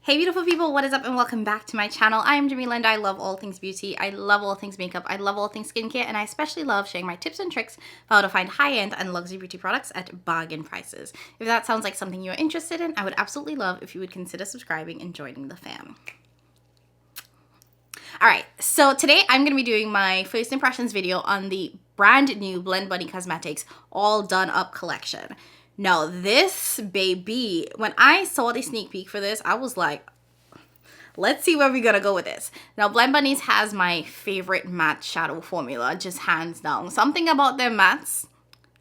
Hey beautiful people, what is up and welcome back to my channel. I am Jamila and I love all things beauty. I love all things makeup. I love all things skincare, and I especially love sharing my tips and tricks for how to find high-end and luxury beauty products at bargain prices. If that sounds like something you're interested in, I would absolutely love if you would consider subscribing and joining the fam. Alright, so today I'm going to be doing my first impressions video on the brand new Blend Bunny Cosmetics All Done Up collection. Now this baby, when I saw the sneak peek for this, I was like, let's see where we're gonna go with this. Now Blend Bunnies has my favorite matte shadow formula, just hands down. Something about their mattes,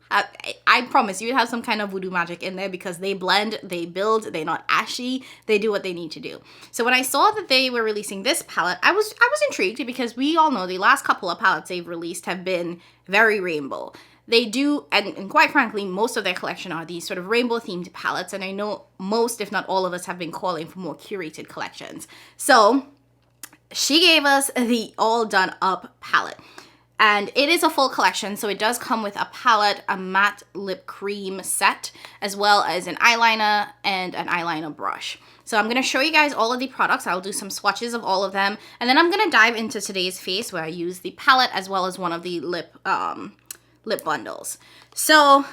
I promise you, it has some kind of voodoo magic in there because they blend, they build, they're not ashy, they do what they need to do. So when I saw that they were releasing this palette, I was intrigued because we all know the last couple of palettes they've released have been very rainbow. They do, and quite frankly, most of their collection are these sort of rainbow themed palettes, and I know most, if not all of us, have been calling for more curated collections. So she gave us the All Done Up palette, and it is a full collection, so it does come with a palette, a matte lip cream set, as well as an eyeliner and an eyeliner brush. So I'm going to show you guys all of the products. I'll do some swatches of all of them, and then I'm going to dive into today's face where I use the palette as well as one of the lip bundles. So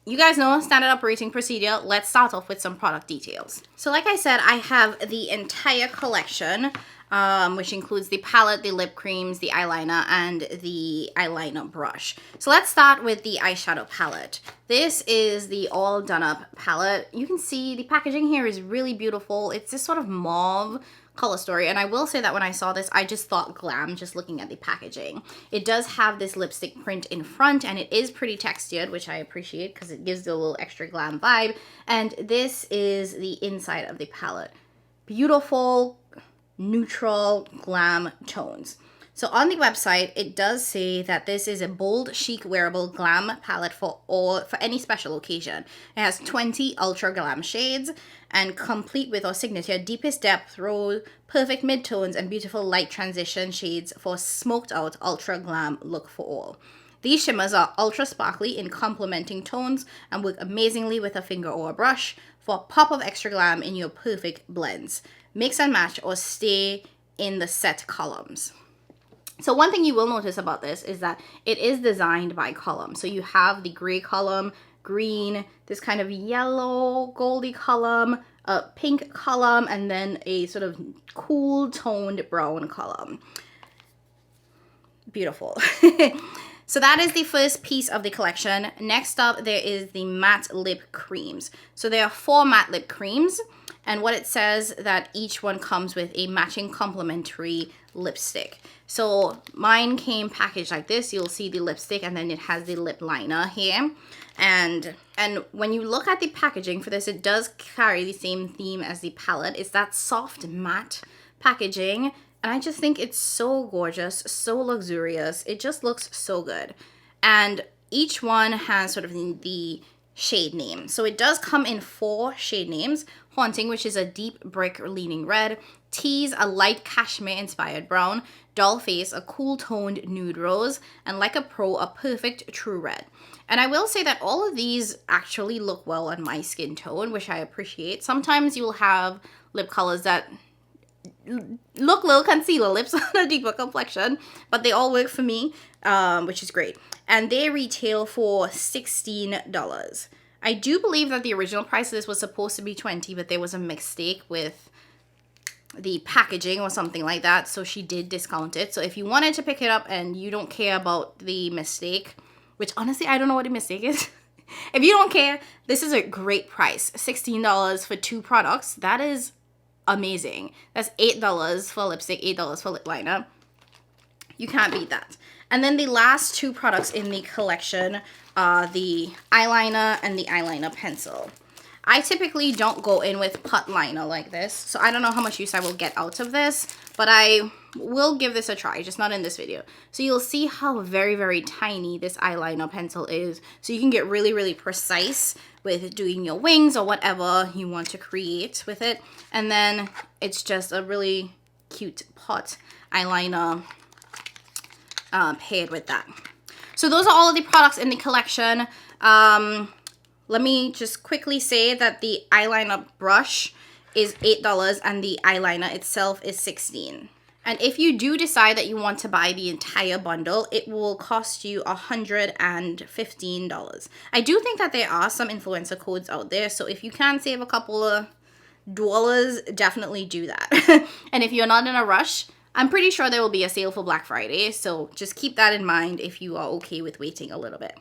you guys know standard operating procedure. Let's start off with some product details. So like I said, I have the entire collection, which includes the palette, the lip creams, the eyeliner, and the eyeliner brush. So let's start with the eyeshadow palette. This is the All Done Up palette. You can see the packaging here is really beautiful. It's this sort of mauve color story, and I will say that when I saw this, I just thought glam just looking at the packaging. It does have this lipstick print in front, and it is pretty textured, which I appreciate because it gives it a little extra glam vibe. And this is the inside of the palette. Beautiful, neutral glam tones. So on the website, it does say that this is a bold, chic, wearable glam palette for any special occasion. It has 20 ultra glam shades and complete with our signature deepest depth, rose, perfect midtones, and beautiful light transition shades for smoked out ultra glam look for all. These shimmers are ultra sparkly in complementing tones and work amazingly with a finger or a brush for a pop of extra glam in your perfect blends. Mix and match or stay in the set columns. So one thing you will notice about this is that it is designed by column. So you have the gray column, green, this kind of yellow, goldy column, a pink column, and then a sort of cool toned brown column. Beautiful. So that is the first piece of the collection. Next up, there is the matte lip creams. So there are 4 matte lip creams, and what it says that each one comes with a matching complementary lipstick. So mine came packaged like this. You'll see the lipstick, and then it has the lip liner here. And when you look at the packaging for this, it does carry the same theme as the palette. It's that soft matte packaging, and I just think it's so gorgeous, so luxurious. It just looks so good. And each one has sort of the shade name. So it does come in 4 shade names. Haunting, which is a deep brick leaning red. Tease, a light cashmere inspired brown. Doll Face, a cool toned nude rose. And Like a Pro, a perfect true red. And I will say that all of these actually look well on my skin tone, which I appreciate. Sometimes you'll have lip colors that look little concealer lips on a deeper complexion, but they all work for me, which is great. And they retail for $16. I do believe that the original price of this was supposed to be $20, but there was a mistake with the packaging or something like that, so she did discount it. So if you wanted to pick it up and you don't care about the mistake, which honestly I don't know what the mistake is, if you don't care, this is a great price. $16 for 2 products. That is amazing. That's $8 for lipstick, $8 for lip liner. You can't beat that. And then the last 2 products in the collection are the eyeliner and the eyeliner pencil. I typically don't go in with put liner like this, so I don't know how much use I will get out of this, but I will give this a try, just not in this video. So you'll see how very, very tiny this eyeliner pencil is, so you can get really, really precise with doing your wings or whatever you want to create with it. And then it's just a really cute pot eyeliner paired with that. So those are all of the products in the collection. Let me just quickly say that the eyeliner brush is $8 and the eyeliner itself is $16. And if you do decide that you want to buy the entire bundle, it will cost you $115. I do think that there are some influencer codes out there, so if you can save a couple of dollars, definitely do that. And if you're not in a rush, I'm pretty sure there will be a sale for Black Friday, so just keep that in mind if you are okay with waiting a little bit.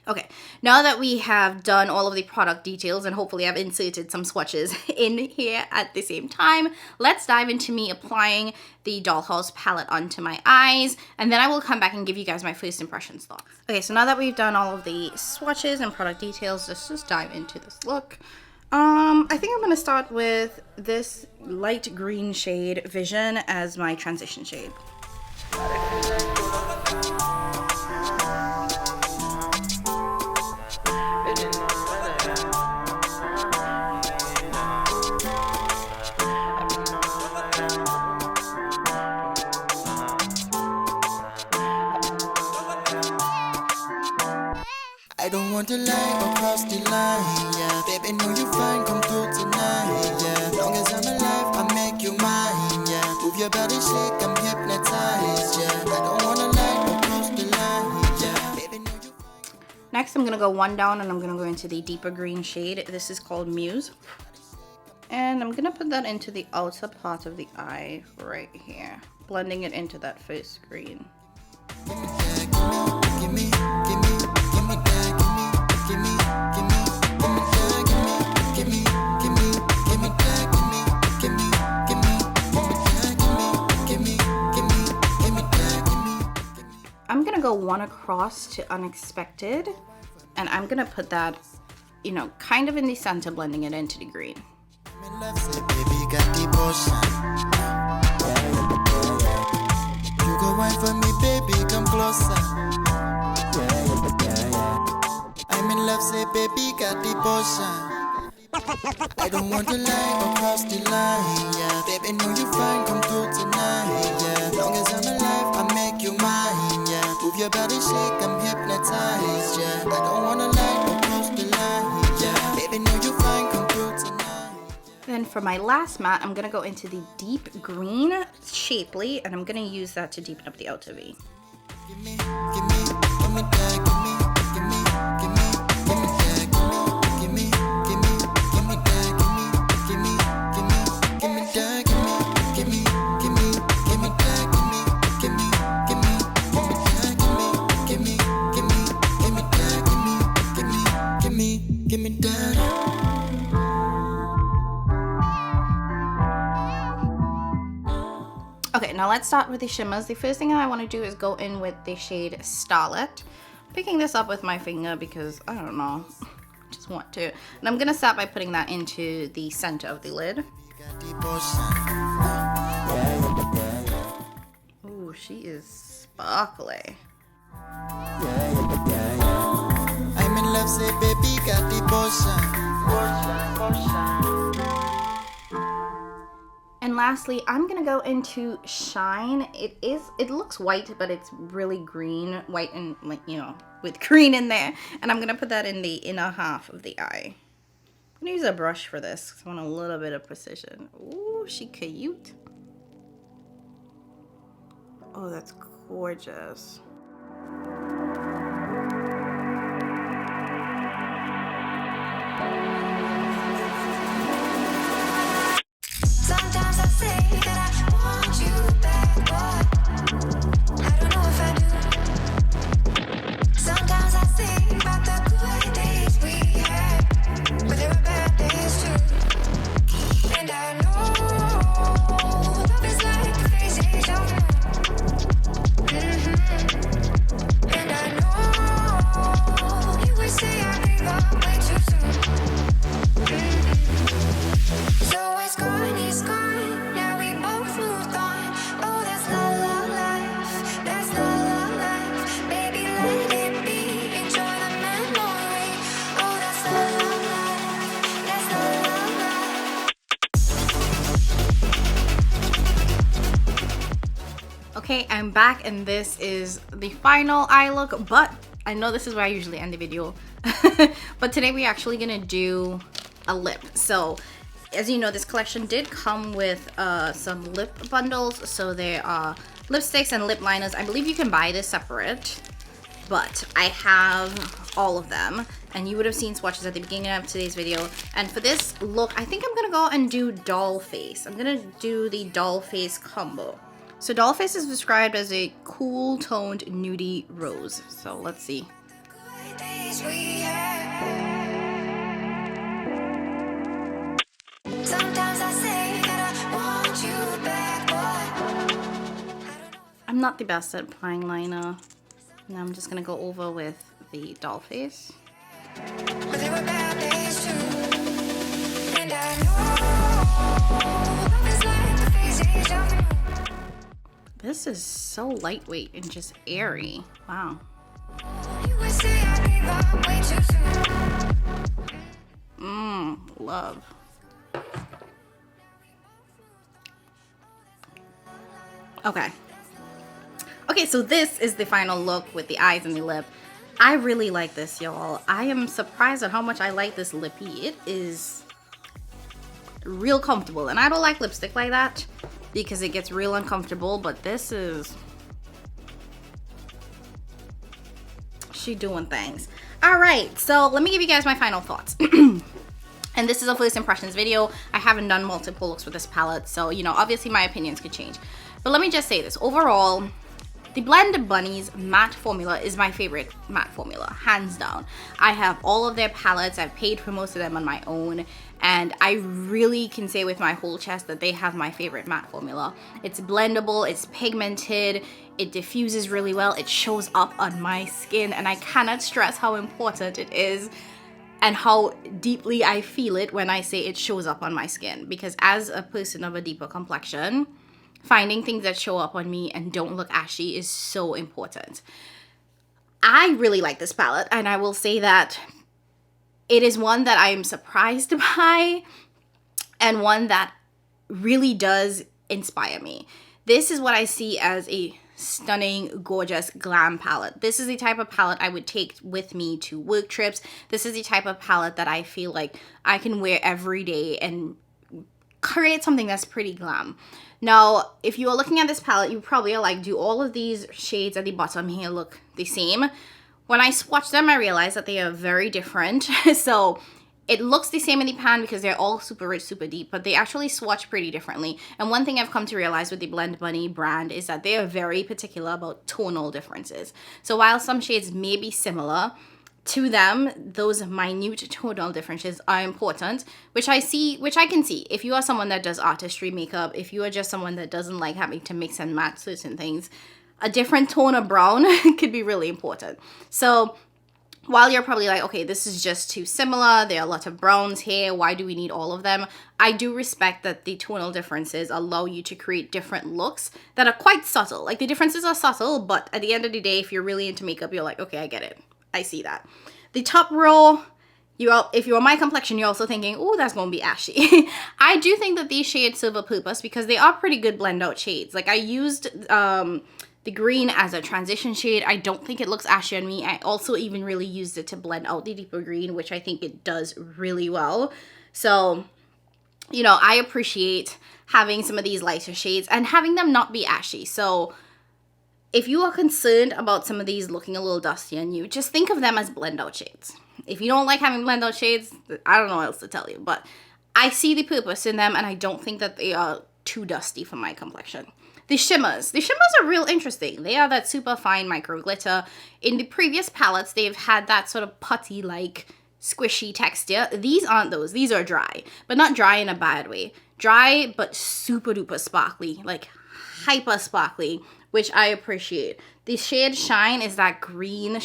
Okay, now that we have done all of the product details and hopefully I've inserted some swatches in here at the same time, let's dive into me applying the Dollhouse palette onto my eyes, and then I will come back and give you guys my first impressions thoughts. Okay, so now that we've done all of the swatches and product details, let's just dive into this look. I think I'm going to start with this light green shade, Vision, as my transition shade. I don't want to lie or cross the line, yeah. Baby, know you fine, come through tonight, yeah. Long as I'm alive, I make you mine, yeah. Move your body, shake, I'm hypnotized, yeah. I don't wanna lie or cross the line, yeah. Baby, know you fine. Next, I'm gonna go one down and I'm gonna go into the deeper green shade. This is called Muse. And I'm gonna put that into the outer part of the eye right here, blending it into that first green. Give me that, give me, give me, give me that. Give me that, give me, give me, give me, give me that, give me, give me, give me, give me that, give me, give me, give me that, give me. I'm gonna go one across to Unexpected, and I'm gonna put that, you know, kind of in the center, blending it into the green. You go wine for me, baby, come closer. I'm in love, say baby, got the potion. I don't want to lie or cross the line, yeah. Baby, know you fine, come through tonight, yeah. Long as I'm alive, I make you mine, yeah. Move your body, shake, I'm hypnotized, yeah. I don't wanna lie or cross the line, yeah. Baby, know you fine, come through tonight. Then for my last matte, I'm gonna go into the deep green, Shapely, and I'm gonna use that to deepen up the outer V. Give me, give me, give me that, give me, give me, give me, give me that, give me, give me, give me that, give me, give me, give me, give me that, give me, give me, give me that, give me, give me, give me, give me that, give me, give me, give me that, give me, give me that. Okay, now let's start with the shimmers. The first thing I want to do is go in with the shade Starlet. Picking this up with my finger because, I don't know, I just want to. And I'm going to start by putting that into the center of the lid. Ooh, she is sparkly. I'm in love, say baby, got the potion. And lastly, I'm gonna go into Shine. It looks white, but it's really green, white and, like, you know, with green in there. And I'm gonna put that in the inner half of the eye. I'm gonna use a brush for this because I want a little bit of precision. Ooh, she cute. Oh, that's gorgeous. Sometimes I say that I want you back, but I don't know if I do. Sometimes I think about the good days we had, but there were bad days too. And I know love is like a crazy genre. And I know you would say I gave up way too soon. So it's gone, it's gone. Now we both moved on. Oh, that's la la life. That's la la life. Baby, let it be. Enjoy the memory. Oh, that's la la life. That's la la life. Okay, I'm back and this is the final eye look, but I know this is where I usually end the video. But today we're actually gonna do a lip. So as you know, this collection did come with some lip bundles. So there are lipsticks and lip liners. I believe you can buy this separate, but I have all of them. And you would have seen swatches at the beginning of today's video. And for this look, I think I'm gonna go and do doll face. I'm gonna do the doll face combo. So doll face is described as a cool toned nudie rose. So let's see. Days we had. Sometimes I say that I want you back, boy. I'm not the best at applying liner. Now I'm just gonna go over with the doll face. But they were bad days too. And I know love is like the phases of the moon. This is so lightweight and just airy. Wow. You would say I gave up way too soon. Love. Okay. Okay, so this is the final look with the eyes and the lip. I really like this, y'all. I am surprised at how much I like this lippy. It is real comfortable. And I don't like lipstick like that because it gets real uncomfortable, but this is... she doing things. All right, so let me give you guys my final thoughts. And this is a first impressions video. I haven't done multiple looks with this palette, so, you know, obviously my opinions could change. But let me just say this. Overall, the Blend Bunnies matte formula is my favorite matte formula, hands down. I have all of their palettes. I've paid for most of them on my own. And I really can say with my whole chest that they have my favorite matte formula. It's blendable, it's pigmented, it diffuses really well, it shows up on my skin. And I cannot stress how important it is and how deeply I feel it when I say it shows up on my skin. Because as a person of a deeper complexion, finding things that show up on me and don't look ashy is so important. I really like this palette, and I will say that it is one that I am surprised by and one that really does inspire me. This is what I see as a stunning, gorgeous glam palette. This is the type of palette I would take with me to work trips. This is the type of palette that I feel like I can wear every day and create something that's pretty glam. Now, if you are looking at this palette, you probably are like, do all of these shades at the bottom here look the same? When I swatch them, I realized that they are very different. So it looks the same in the pan because they're all super rich, super deep, but they actually swatch pretty differently. And one thing I've come to realize with the Blend Bunny brand is that they are very particular about tonal differences. So while some shades may be similar, to them, those minute tonal differences are important, which I can see. If you are someone that does artistry makeup, if you are just someone that doesn't like having to mix and match certain things, a different tone of brown could be really important. So while you're probably like, okay, this is just too similar, there are a lot of browns here, why do we need all of them? I do respect that the tonal differences allow you to create different looks that are quite subtle. Like, the differences are subtle, but at the end of the day, if you're really into makeup, you're like, okay, I get it. I see that. The top row, if you're my complexion, you're also thinking, oh, that's going to be ashy. I do think that these shades serve a purpose because they are pretty good blend out shades. Like, I used the green as a transition shade. I don't think it looks ashy on me. I also even really used it to blend out the deeper green, which I think it does really well. So, you know, I appreciate having some of these lighter shades and having them not be ashy. So if you are concerned about some of these looking a little dusty on you, just think of them as blend out shades. If you don't like having blend out shades, I don't know what else to tell you, but I see the purpose in them and I don't think that they are too dusty for my complexion. The shimmers are real interesting. They are that super fine micro glitter. In the previous palettes, they've had that sort of putty-like squishy texture. These aren't those. These are dry, but not dry in a bad way. Dry, but super duper sparkly, like hyper sparkly, which I appreciate. The shade Shine is that green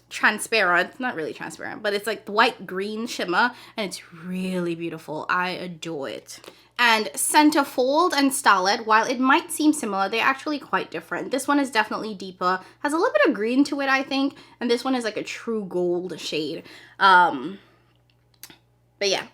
transparent, not really transparent, but it's like white green shimmer, and it's really beautiful. I adore it. And Centerfold and Starlet, while it might seem similar, they're actually quite different. This one is definitely deeper, has a little bit of green to it, I think, and this one is like a true gold shade. But yeah.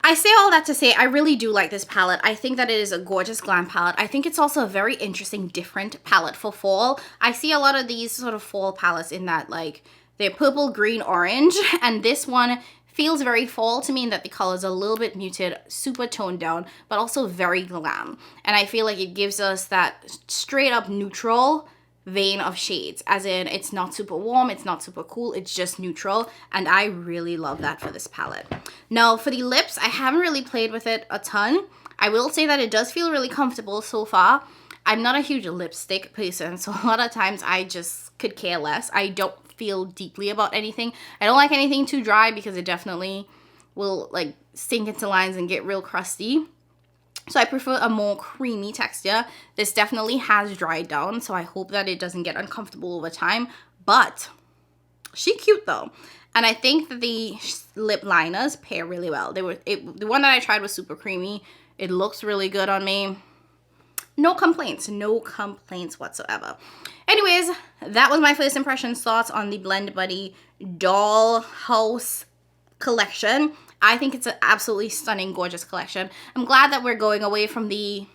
I say all that to say I really do like this palette. I think that it is a gorgeous glam palette. I think it's also a very interesting, different palette for fall. I see a lot of these sort of fall palettes in that, like, they're purple, green, orange, and this one feels very fall to me in that the colors are a little bit muted, super toned down, but also very glam. And I feel like it gives us that straight up neutral vein of shades, as in it's not super warm, it's not super cool, it's just neutral, and I really love that for this palette. Now for the lips, I haven't really played with it a ton. I will say that it does feel really comfortable so far. I'm not a huge lipstick person, so a lot of times I just could care less. I don't feel deeply about anything. I don't like anything too dry because it definitely will like sink into lines and get real crusty. So I prefer a more creamy texture. This definitely has dried down, so I hope that it doesn't get uncomfortable over time. But she's cute though. And I think that the lip liners pair really well. The one that I tried was super creamy. It looks really good on me. No complaints whatsoever. Anyways, that was my first impressions thoughts on the Blend Buddy Dollhouse collection. I think it's an absolutely stunning, gorgeous collection. I'm glad that we're going away from the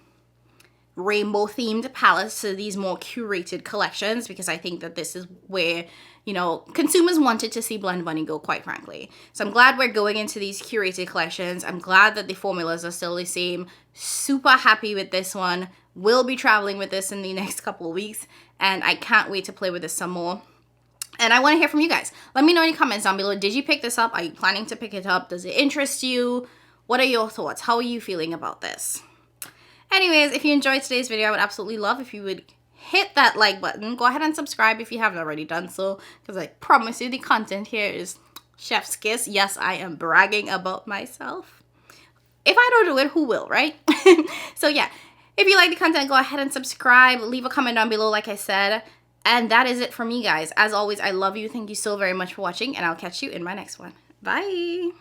rainbow themed palettes to these more curated collections, because I think that this is where, you know, consumers wanted to see Blend Bunny go, quite frankly. So I'm glad we're going into these curated collections. I'm glad that the formulas are still the same. Super happy with this one. Will be traveling with this in the next couple of weeks, and I can't wait to play with this some more. And I want to hear from you guys. Let me know in the comments down below. Did you pick this up? Are you planning to pick it up? Does it interest you? What are your thoughts? How are you feeling about this? Anyways, if you enjoyed today's video, I would absolutely love if you would hit that like button. Go ahead and subscribe if you haven't already done so, because I promise you the content here is chef's kiss. Yes, I am bragging about myself. If I don't do it, who will, right? So yeah, if you like the content, go ahead and subscribe. Leave a comment down below, like I said. And that is it for me, guys. As always, I love you. Thank you so very much for watching, and I'll catch you in my next one. Bye.